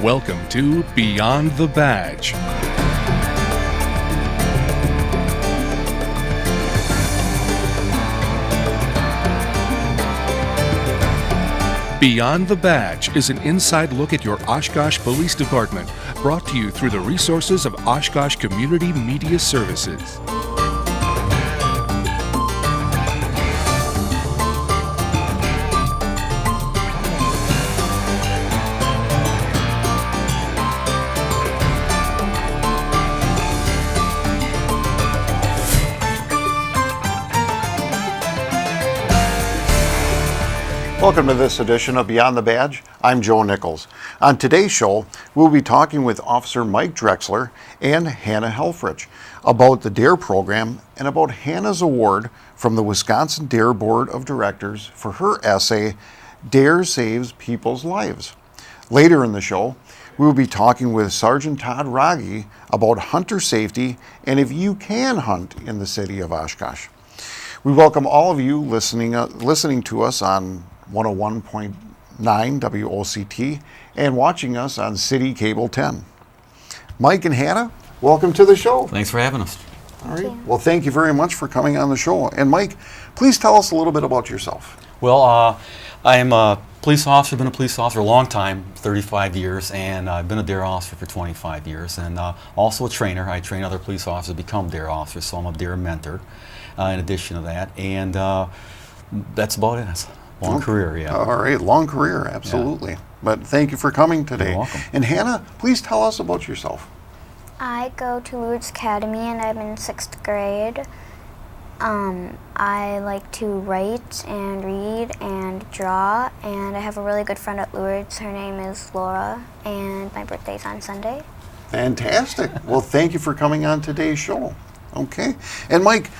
Welcome to Beyond the Badge. Beyond the Badge is an inside look at your Oshkosh Police Department, brought to you through the resources of Oshkosh Community Media Services. Welcome to this edition of Beyond the Badge. I'm Joe Nichols. On today's show, we'll be talking with Officer Mike Drexler and Hannah Helfrich about the DARE program and about Hannah's award from the Wisconsin DARE Board of Directors for her essay, DARE Saves People's Lives. Later in the show, we will be talking with Sergeant Todd Raggi about hunter safety and if you can hunt in the city of Oshkosh. We welcome all of you listening to us on 101.9 WOCT and watching us on City Cable 10. Mike and Hannah, welcome to the show. Thanks for having us. All right. Well, thank you very much for coming on the show. And Mike, please tell us a little bit about yourself. Well, I'm a police officer, been a police officer a long time, 35 years, and I've been a DARE officer for 25 years, and also a trainer. I train other police officers to become DARE officers, so I'm a DARE mentor in addition to that, and that's about it. It's a long career, yeah. All right, long career, absolutely. Yeah. But thank you for coming today. You're welcome. And Hannah, please tell us about yourself. I go to Lourdes Academy and I'm in 6th grade. I like to write and read and draw, and I have a really good friend at Lourdes. Her name is Laura, and my birthday's on Sunday. Fantastic. Well, thank you for coming on today's show. Okay. And Mike,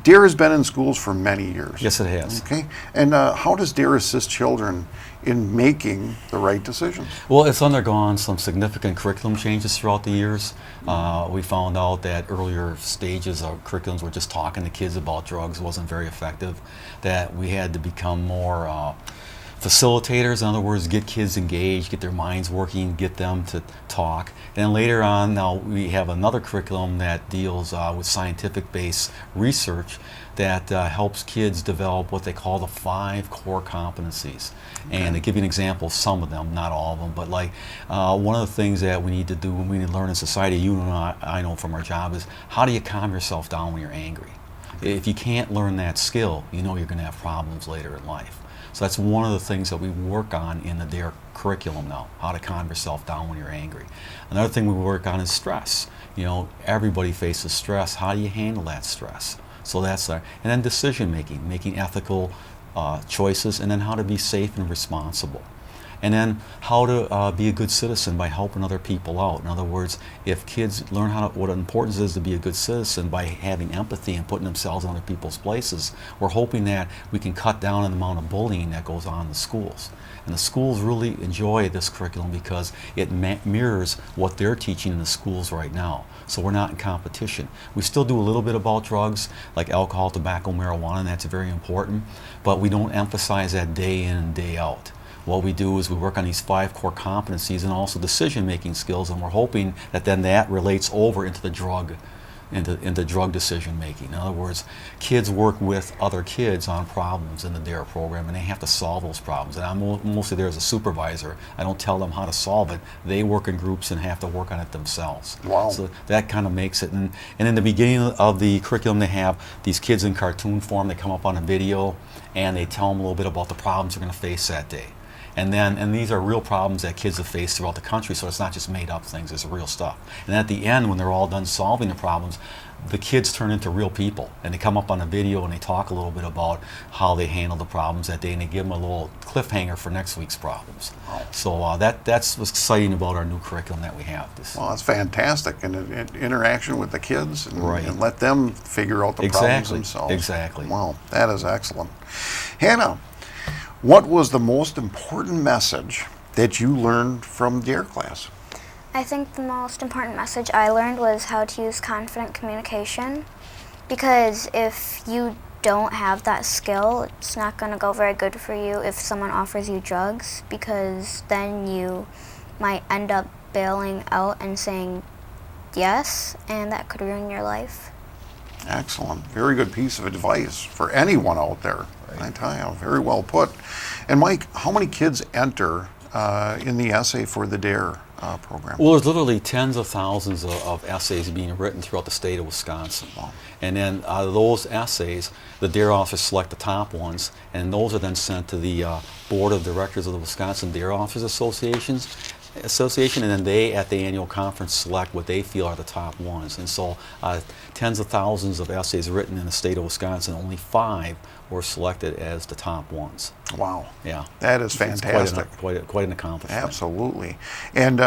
DARE has been in schools for many years. Yes, it has. Okay. And how does DARE assist children in making the right decisions? Well, it's undergone some significant curriculum changes throughout the years. We found out that earlier stages of curriculums were just talking to kids about drugs wasn't very effective, that we had to become more facilitators, in other words, get kids engaged, get their minds working, get them to talk. And then later on, now we have another curriculum that deals with scientific-based research that helps kids develop what they call the 5 core competencies. Okay. And to give you an example of some of them, not all of them, but like one of the things that we need to do and we need to learn in society, you and I know from our job, is how do you calm yourself down when you're angry? If you can't learn that skill, you know you're going to have problems later in life. So that's one of the things that we work on in the DARE curriculum now, how to calm yourself down when you're angry. Another thing we work on is stress. You know, everybody faces stress. How do you handle that stress? So that's and then decision making, making ethical choices, and then how to be safe and responsible. And then how to be a good citizen by helping other people out. In other words, if kids learn what importance is to be a good citizen by having empathy and putting themselves in other people's places, we're hoping that we can cut down on the amount of bullying that goes on in the schools. And the schools really enjoy this curriculum because it mirrors what they're teaching in the schools right now. So we're not in competition. We still do a little bit about drugs, like alcohol, tobacco, marijuana, and that's very important, but we don't emphasize that day in and day out. What we do is we work on these 5 core competencies and also decision-making skills, and we're hoping that then that relates over into the drug, into drug decision-making. In other words, kids work with other kids on problems in the DARE program, and they have to solve those problems. And I'm mostly there as a supervisor. I don't tell them how to solve it. They work in groups and have to work on it themselves. Wow. So that kind of makes it. And in the beginning of the curriculum, they have these kids in cartoon form. They come up on a video, and they tell them a little bit about the problems they're going to face that day. And these are real problems that kids have faced throughout the country, so it's not just made up things, it's real stuff. And at the end, when they're all done solving the problems, the kids turn into real people, and they come up on a video and they talk a little bit about how they handled the problems that day, and they give them a little cliffhanger for next week's problems. Wow. So that's what's exciting about our new curriculum that we have. Well, that's fantastic, and interaction with the kids, and let them figure out the problems themselves. Exactly. Wow, that is excellent. Hannah, what was the most important message that you learned from DARE class? I think the most important message I learned was how to use confident communication, because if you don't have that skill, it's not going to go very good for you if someone offers you drugs, because then you might end up bailing out and saying yes, and that could ruin your life. Excellent. Very good piece of advice for anyone out there. I tell you, very well put. And Mike, how many kids enter in the essay for the DARE program? Well, there's literally tens of thousands of essays being written throughout the state of Wisconsin. Wow. And then out of those essays, the DARE officers select the top ones, and those are then sent to the Board of Directors of the Wisconsin DARE Officers Association, and then they, at the annual conference, select what they feel are the top ones. And so tens of thousands of essays written in the state of Wisconsin, only 5 were selected as the top ones. Wow. Yeah. That is fantastic. It's quite an accomplishment. Absolutely. And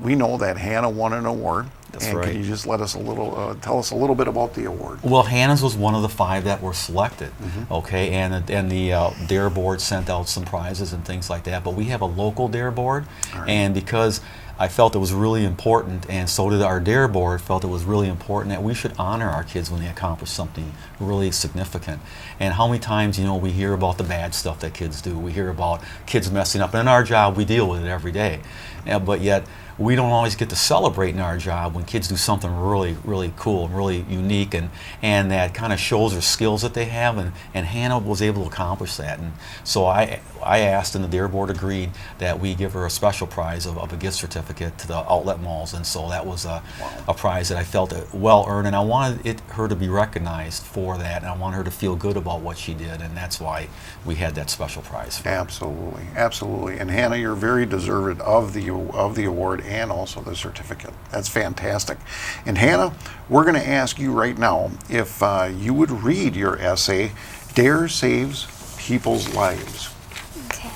we know that Hannah won an award. That's and right. Can you just let us tell us a little bit about the award? Well, Hannah's was one of the 5 that were selected, okay, and the DARE board sent out some prizes and things like that, but we have a local DARE board, and because I felt it was really important, and so did our DARE board, felt it was really important that we should honor our kids when they accomplish something really significant. And how many times, we hear about the bad stuff that kids do, we hear about kids messing up, and in our job we deal with it every day, but yet we don't always get to celebrate in our job when kids do something really, really cool and really unique, and that kind of shows their skills that they have, and Hannah was able to accomplish that. And so I asked, and the DARE board agreed, that we give her a special prize of a gift certificate to the outlet malls, and so that was a prize that I felt well earned, and I wanted her to be recognized for that, and I wanted her to feel good about what she did, and that's why we had that special prize for her. Absolutely, absolutely. And Hannah, you're very deserving of the award and also the certificate. That's fantastic. And Hannah, we're going to ask you right now if you would read your essay, DARE Saves People's Lives. Okay.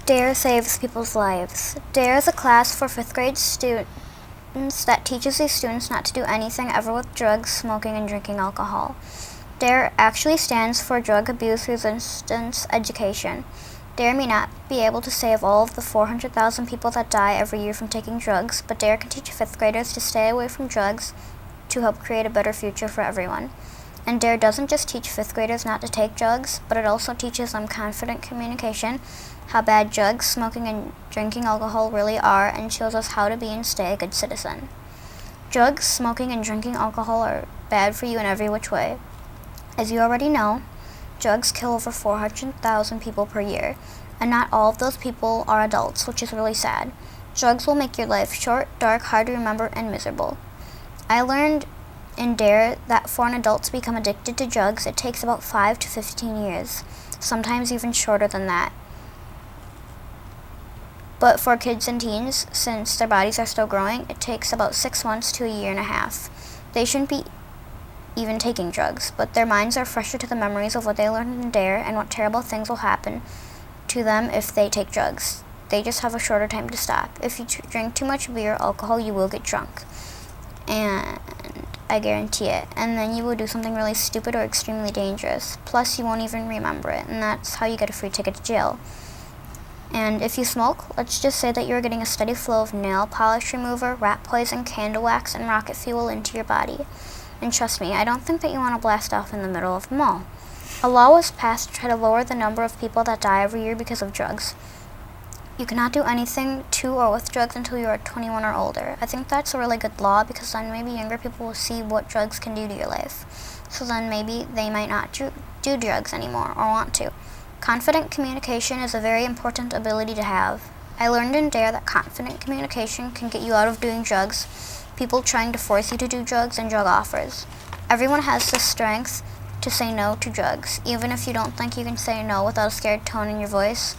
DARE Saves People's Lives. DARE is a class for 5th grade students that teaches these students not to do anything ever with drugs, smoking, and drinking alcohol. DARE actually stands for Drug Abuse Resistance Education. DARE may not be able to save all of the 400,000 people that die every year from taking drugs, but DARE can teach 5th graders to stay away from drugs to help create a better future for everyone. And DARE doesn't just teach 5th graders not to take drugs, but it also teaches them confident communication, how bad drugs, smoking, and drinking alcohol really are, and shows us how to be and stay a good citizen. Drugs, smoking, and drinking alcohol are bad for you in every which way. As you already know, drugs kill over 400,000 people per year, and not all of those people are adults, which is really sad. Drugs will make your life short, dark, hard to remember, and miserable. I learned in DARE that for an adult to become addicted to drugs, it takes about 5 to 15 years, sometimes even shorter than that. But for kids and teens, since their bodies are still growing, it takes about 6 months to a year and a half. They shouldn't be even taking drugs, but their minds are fresher to the memories of what they learned in DARE and what terrible things will happen to them if they take drugs. They just have a shorter time to stop. If you drink too much beer or alcohol, you will get drunk. And I guarantee it. And then you will do something really stupid or extremely dangerous. Plus, you won't even remember it, and that's how you get a free ticket to jail. And if you smoke, let's just say that you're getting a steady flow of nail polish remover, rat poison, candle wax, and rocket fuel into your body. And trust me, I don't think that you want to blast off in the middle of the mall. A law was passed to try to lower the number of people that die every year because of drugs. You cannot do anything to or with drugs until you are 21 or older. I think that's a really good law because then maybe younger people will see what drugs can do to your life. So then maybe they might not do drugs anymore or want to. Confident communication is a very important ability to have. I learned in DARE that confident communication can get you out of doing drugs, people trying to force you to do drugs, and drug offers. Everyone has the strength to say no to drugs, even if you don't think you can say no without a scared tone in your voice.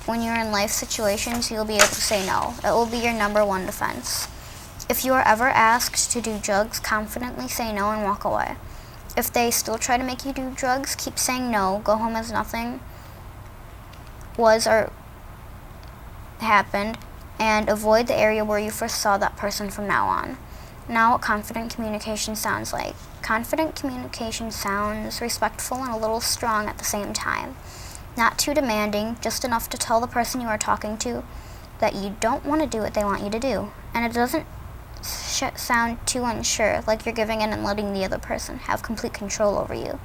When you're in life situations, you'll be able to say no. It will be your number one defense. If you are ever asked to do drugs, confidently say no and walk away. If they still try to make you do drugs, keep saying no, go home as nothing was or happened, and avoid the area where you first saw that person from now on. Now what confident communication sounds like. Confident communication sounds respectful and a little strong at the same time. Not too demanding, just enough to tell the person you are talking to that you don't want to do what they want you to do. And it doesn't sound too unsure, like you're giving in and letting the other person have complete control over you.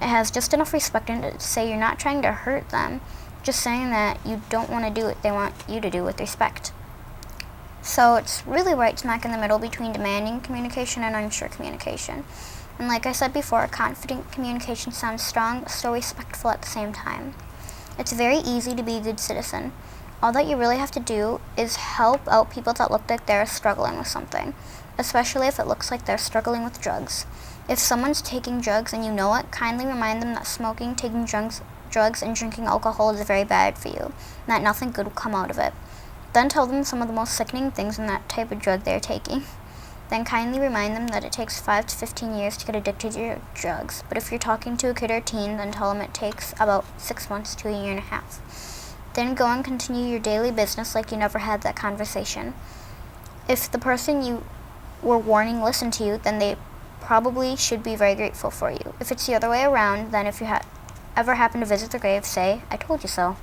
It has just enough respect in it to say you're not trying to hurt them, just saying that you don't want to do what they want you to do with respect. So it's really right smack in the middle between demanding communication and unsure communication. And like I said before, confident communication sounds strong but still respectful at the same time. It's very easy to be a good citizen. All that you really have to do is help out people that look like they're struggling with something, especially if it looks like they're struggling with drugs. If someone's taking drugs and you know it, kindly remind them that smoking, taking drugs, and drinking alcohol is very bad for you, and that nothing good will come out of it. Then tell them some of the most sickening things in that type of drug they're taking. Then kindly remind them that it takes 5 to 15 years to get addicted to your drugs. But if you're talking to a kid or teen, then tell them it takes about 6 months to a year and a half. Then go and continue your daily business like you never had that conversation. If the person you were warning listened to you, then they probably should be very grateful for you. If it's the other way around, then if you ever happen to visit the grave, say, "I told you so."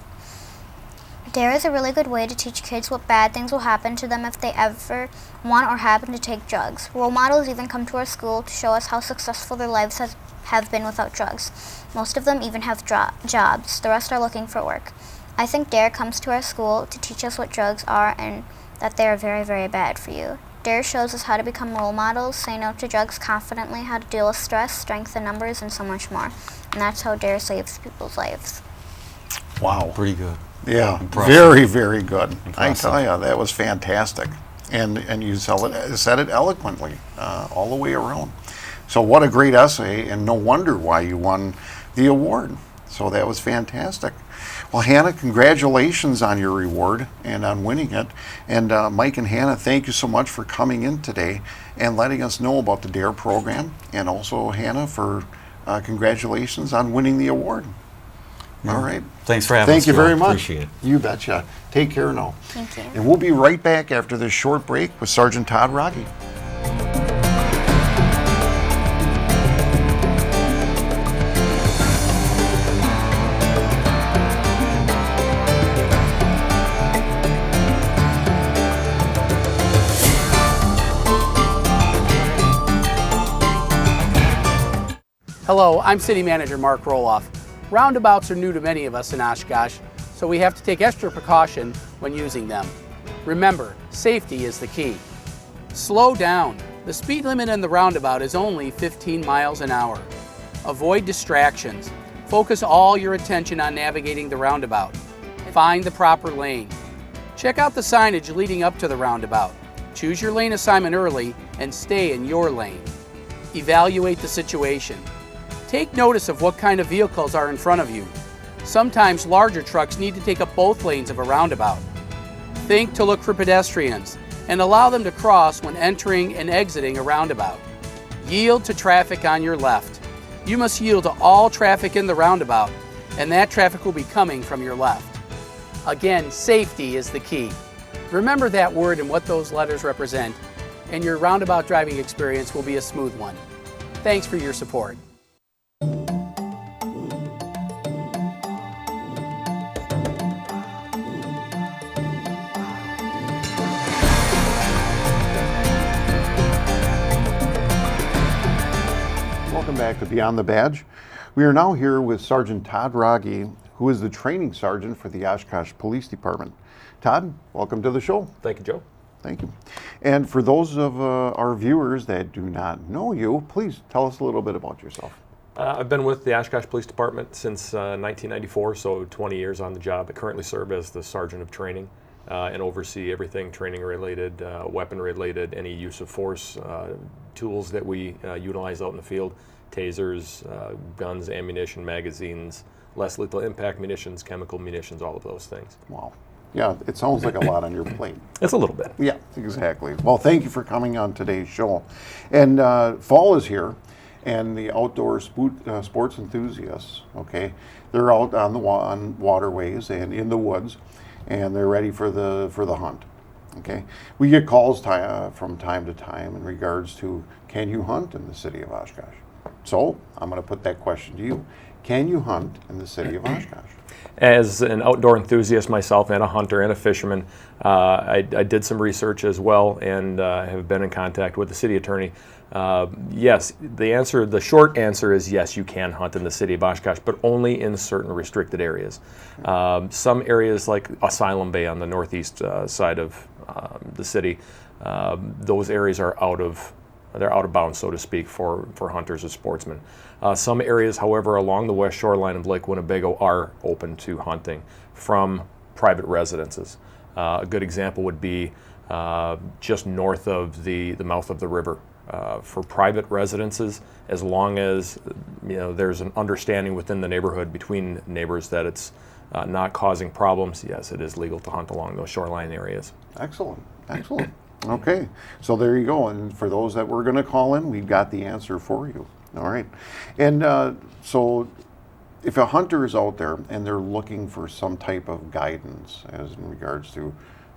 DARE is a really good way to teach kids what bad things will happen to them if they ever want or happen to take drugs. Role models even come to our school to show us how successful their lives have been without drugs. Most of them even have jobs. The rest are looking for work. I think DARE comes to our school to teach us what drugs are and that they are very, very bad for you. DARE shows us how to become role models, say no to drugs confidently, how to deal with stress, strength in numbers, and so much more. And that's how DARE saves people's lives. Wow. Pretty good. Yeah, Impressive. very, very good. Impressive. I tell you, that was fantastic. And you said it eloquently all the way around. So what a great essay, and no wonder why you won the award. So that was fantastic. Well, Hannah, congratulations on your reward and on winning it. And Mike and Hannah, thank you so much for coming in today and letting us know about the DARE program. And also, Hannah, for congratulations on winning the award. All right. Thanks for having us. Thank you very Joe. much. Appreciate it. You betcha. Take care now. Thank you. And we'll be right back after this short break with Sergeant Todd Rocky. Hello, I'm City Manager Mark Roloff. Roundabouts are new to many of us in Oshkosh, so we have to take extra precaution when using them. Remember, safety is the key. Slow down. The speed limit in the roundabout is only 15 miles an hour. Avoid distractions. Focus all your attention on navigating the roundabout. Find the proper lane. Check out the signage leading up to the roundabout. Choose your lane assignment early and stay in your lane. Evaluate the situation. Take notice of what kind of vehicles are in front of you. Sometimes larger trucks need to take up both lanes of a roundabout. Think to look for pedestrians and allow them to cross when entering and exiting a roundabout. Yield to traffic on your left. You must yield to all traffic in the roundabout, and that traffic will be coming from your left. Again, safety is the key. Remember that word and what those letters represent, and your roundabout driving experience will be a smooth one. Thanks for your support. Welcome back to Beyond the Badge. We are now here with Sergeant Todd Rocky, who is the training sergeant for the Oshkosh Police Department. Todd, welcome to the show. Thank you, Joe. Thank you. And for those of our viewers that do not know you, please tell us a little bit about yourself. I've been with the Oshkosh Police Department since 1994, so 20 years on the job. I currently serve as the sergeant of training and oversee everything training related, weapon related, any use of force tools that we utilize out in the field, tasers, guns, ammunition, magazines, less lethal impact munitions, chemical munitions, all of those things. Wow. Yeah, it sounds like a lot on your plate. It's a little bit. Yeah, exactly. Well, thank you for coming on today's show. And fall is here, and the outdoor sports enthusiasts, okay, they're out on the on waterways and in the woods, and they're ready for the hunt. Okay, we get calls from time to time in regards to, can you hunt in the city of Oshkosh? So I'm going to put that question to you. Can you hunt in the city of Oshkosh? As an outdoor enthusiast myself and a hunter and a fisherman, I did some research as well and have been in contact with the city attorney. Yes, the short answer is yes, you can hunt in the city of Oshkosh, but only in certain restricted areas. Some areas like Asylum Bay on the northeast side of the city, those areas are out of bounds, so to speak, for hunters or sportsmen. Some areas, however, along the west shoreline of Lake Winnebago are open to hunting from private residences. A good example would be just north of the mouth of the river. For private residences, as long as there's an understanding within the neighborhood between neighbors that it's not causing problems, yes, it is legal to hunt along those shoreline areas. Excellent, excellent. Okay, so there you go. And for those that were going to call in, we've got the answer for you. All right. And so if a hunter is out there and they're looking for some type of guidance as in regards to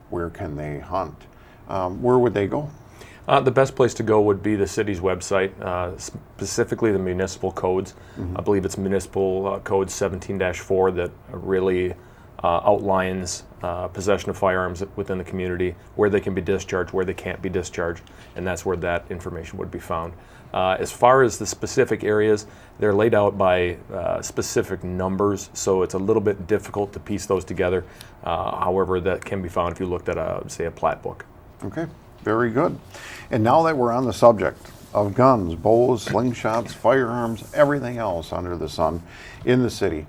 where can they hunt, where would they go? The best place to go would be the city's website, specifically the municipal codes. I believe it's municipal code 17-4 that really outlines possession of firearms within the community, where they can be discharged, where they can't be discharged, and that's where that information would be found. As far as the specific areas, they're laid out by specific numbers, so it's a little bit difficult to piece those together. However, that can be found if you looked at, say, a plat book. Okay, very good. And now that we're on the subject of guns, bows, slingshots, firearms, everything else under the sun in the city,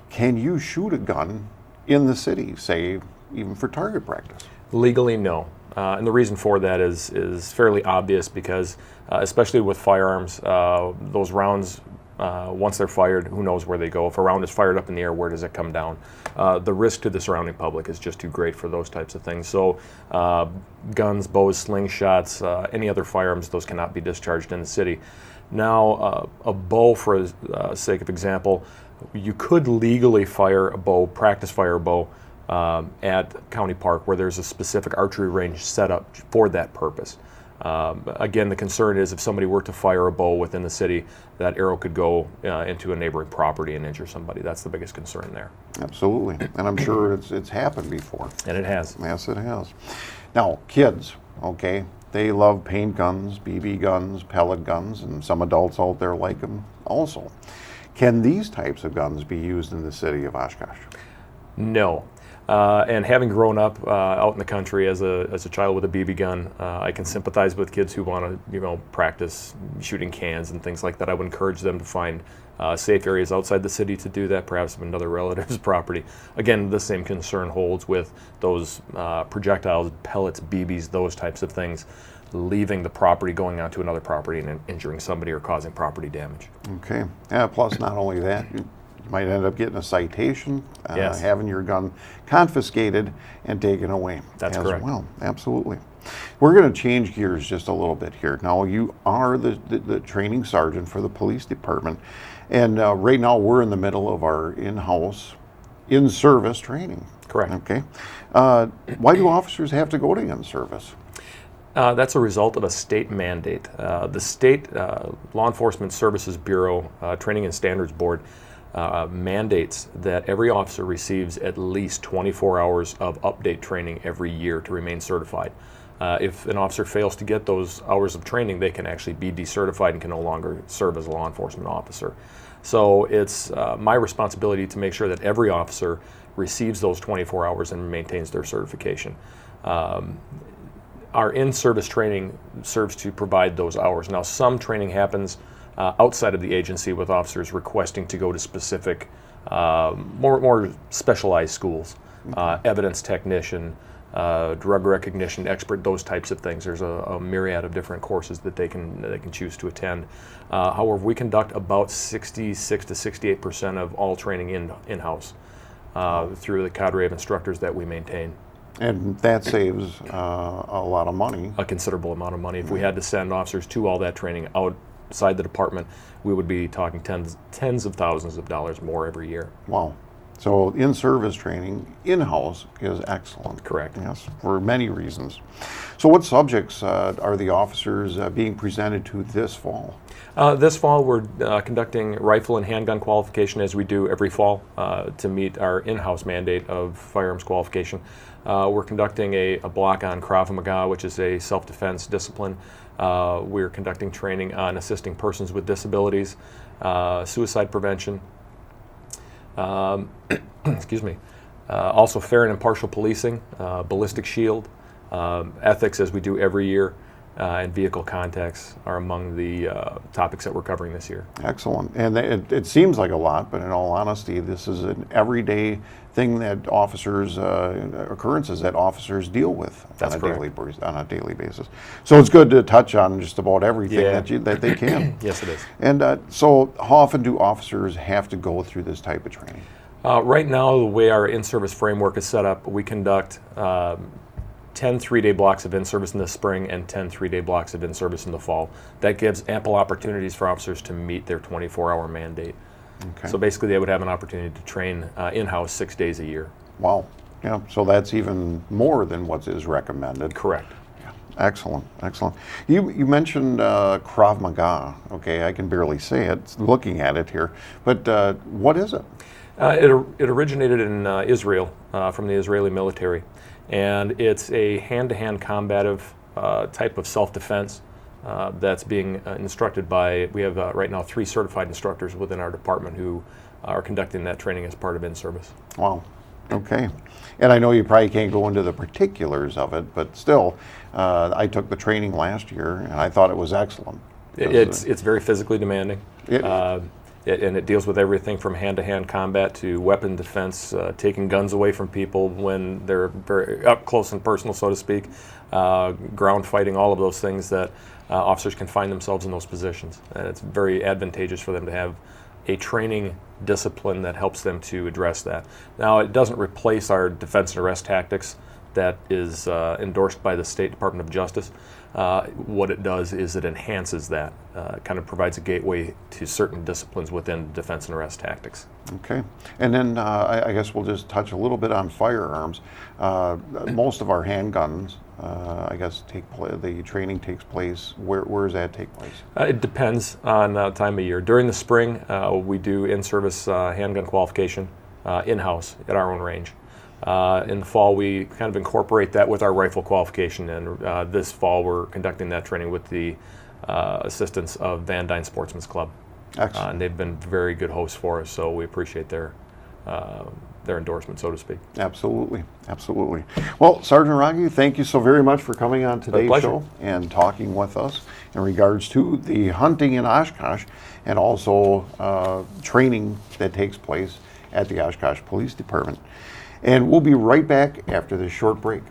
can you shoot a gun in the city, say, even for target practice? Legally, no. And the reason for that is fairly obvious because, especially with firearms, those rounds, once they're fired, who knows where they go. If a round is fired up in the air, where does it come down? The risk to the surrounding public is just too great for those types of things. So guns, bows, slingshots, any other firearms, those cannot be discharged in the city. Now, a bow, for sake of example, you could legally fire a bow, practice fire a bow, at County Park where there's a specific archery range set up for that purpose. Again, the concern is if somebody were to fire a bow within the city, that arrow could go into a neighboring property and injure somebody. That's the biggest concern there. Absolutely. And I'm sure it's happened before. And it has. Yes, it has. Now, kids, okay, they love paint guns, BB guns, pellet guns, and some adults out there like them also. Can these types of guns be used in the city of Oshkosh? No. And having grown up out in the country as a child with a BB gun, I can sympathize with kids who want to, practice shooting cans and things like that. I would encourage them to find safe areas outside the city to do that, perhaps on another relative's property. Again, the same concern holds with those projectiles, pellets, BBs, those types of things, leaving the property, going onto another property and injuring somebody or causing property damage. Okay. Yeah, plus not only that, you might end up getting a citation, yes, having your gun confiscated and taken away. That's as correct. Well, absolutely. We're going to change gears just a little bit here. Now, you are the training sergeant for the police department, and right now we're in the middle of our in-house, in-service training. Correct. Okay. Why do officers have to go to in-service? That's a result of a state mandate. The State Law Enforcement Services Bureau Training and Standards Board mandates that every officer receives at least 24 hours of update training every year to remain certified. If an officer fails to get those hours of training, they can actually be decertified and can no longer serve as a law enforcement officer. So it's my responsibility to make sure that every officer receives those 24 hours and maintains their certification. Our in-service training serves to provide those hours. Now, some training happens outside of the agency with officers requesting to go to specific, more specialized schools, evidence technician, drug recognition expert, those types of things. There's a myriad of different courses that they can choose to attend. However, we conduct about 66 to 68% of all training in-house through the cadre of instructors that we maintain. And that saves a lot of money. A considerable amount of money. If we had to send officers to all that training outside the department, we would be talking tens of thousands of dollars more every year. Wow. So in-service training in-house is excellent. Correct. Yes, for many reasons. So what subjects are the officers being presented to this fall? This fall, we're conducting rifle and handgun qualification as we do every fall to meet our in-house mandate of firearms qualification. We're conducting a block on Krav Maga, which is a self-defense discipline. We're conducting training on assisting persons with disabilities, suicide prevention, excuse me, also fair and impartial policing, ballistic shield, ethics as we do every year, and vehicle contacts are among the topics that we're covering this year. Excellent. And it seems like a lot, but in all honesty, this is an everyday thing that officers, occurrences that officers deal with That's on correct. a daily basis. So it's good to touch on just about everything Yeah. that they can. Yes, it is. And so how often do officers have to go through this type of training? Right now, the way our in-service framework is set up, we conduct 10 three-day blocks of in-service in the spring and 10 three-day blocks of in-service in the fall. That gives ample opportunities for officers to meet their 24-hour mandate. Okay. So basically, they would have an opportunity to train in-house 6 days a year. Wow. Yeah. So that's even more than what is recommended. Correct. Excellent, excellent. You mentioned Krav Maga. Okay, I can barely say it looking at it here, but what is it? It originated in Israel from the Israeli military, and it's a hand-to-hand combative type of self-defense that's being instructed by, we have right now 3 certified instructors within our department who are conducting that training as part of in-service. Wow. Okay. And I know you probably can't go into the particulars of it, but still, I took the training last year and I thought it was excellent. It's very physically demanding. It- And it deals with everything from hand-to-hand combat to weapon defense, taking guns away from people when they're very up close and personal, so to speak, ground fighting, all of those things that officers can find themselves in those positions. And it's very advantageous for them to have a training discipline that helps them to address that. Now, it doesn't replace our defense and arrest tactics that is endorsed by the State Department of Justice. What it does is it enhances that, kind of provides a gateway to certain disciplines within defense and arrest tactics. Okay. And then I guess we'll just touch a little bit on firearms. Most of our handguns, I guess, the training takes place. Where does that take place? It depends on time of year. During the spring, we do in-service handgun qualification in-house at our own range. In the fall, we kind of incorporate that with our rifle qualification, and this fall we're conducting that training with the assistance of Van Dyne Sportsman's Club. Excellent. And they've been very good hosts for us, so we appreciate their endorsement, so to speak. Absolutely, absolutely. Well, Sergeant Raggi, thank you so very much for coming on today's pleasure. show and talking with us in regards to the hunting in Oshkosh and also training that takes place at the Oshkosh Police Department. And we'll be right back after this short break.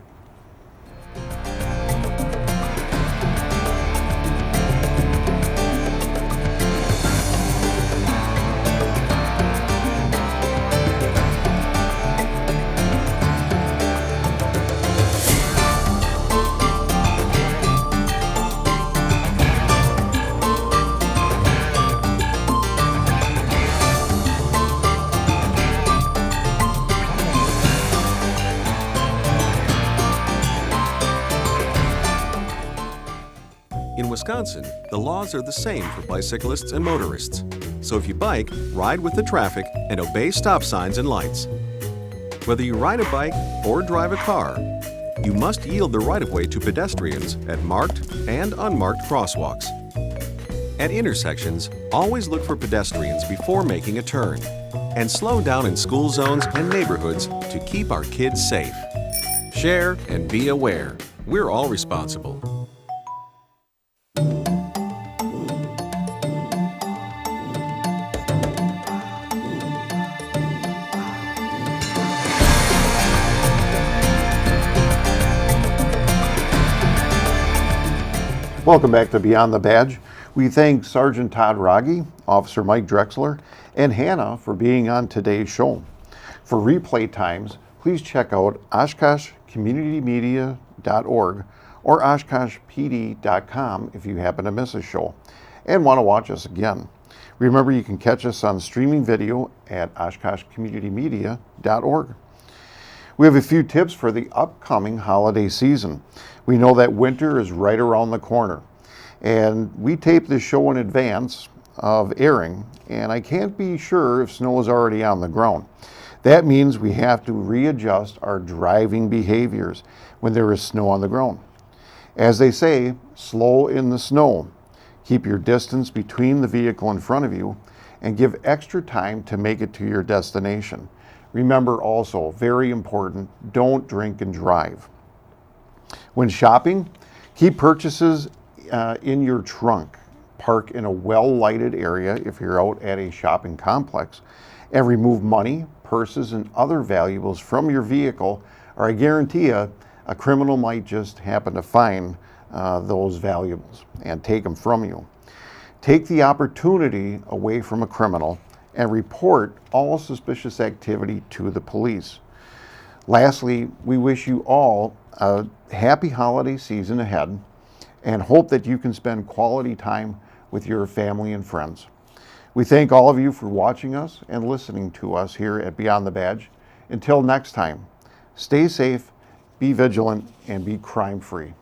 In Wisconsin, the laws are the same for bicyclists and motorists. So if you bike, ride with the traffic and obey stop signs and lights. Whether you ride a bike or drive a car, you must yield the right-of-way to pedestrians at marked and unmarked crosswalks. At intersections, always look for pedestrians before making a turn. And slow down in school zones and neighborhoods to keep our kids safe. Share and be aware. We're all responsible. Welcome back to Beyond the Badge. We thank Sergeant Todd Raggi, Officer Mike Drexler, and Hannah for being on today's show. For replay times, please check out oshkoshcommunitymedia.org or oshkoshpd.com if you happen to miss a show and want to watch us again. Remember, you can catch us on streaming video at OshkoshCommunityMedia.org. We have a few tips for the upcoming holiday season. We know that winter is right around the corner, and we tape this show in advance of airing, and I can't be sure if snow is already on the ground. That means we have to readjust our driving behaviors when there is snow on the ground. As they say, slow in the snow. Keep your distance between the vehicle in front of you and give extra time to make it to your destination. Remember also, very important, don't drink and drive. When shopping, keep purchases in your trunk. Park in a well-lighted area if you're out at a shopping complex, and remove money, purses, and other valuables from your vehicle, or I guarantee you, a criminal might just happen to find those valuables and take them from you. Take the opportunity away from a criminal and report all suspicious activity to the police. Lastly, we wish you all a happy holiday season ahead and hope that you can spend quality time with your family and friends. We thank all of you for watching us and listening to us here at Beyond the Badge. Until next time, stay safe, be vigilant, and be crime-free.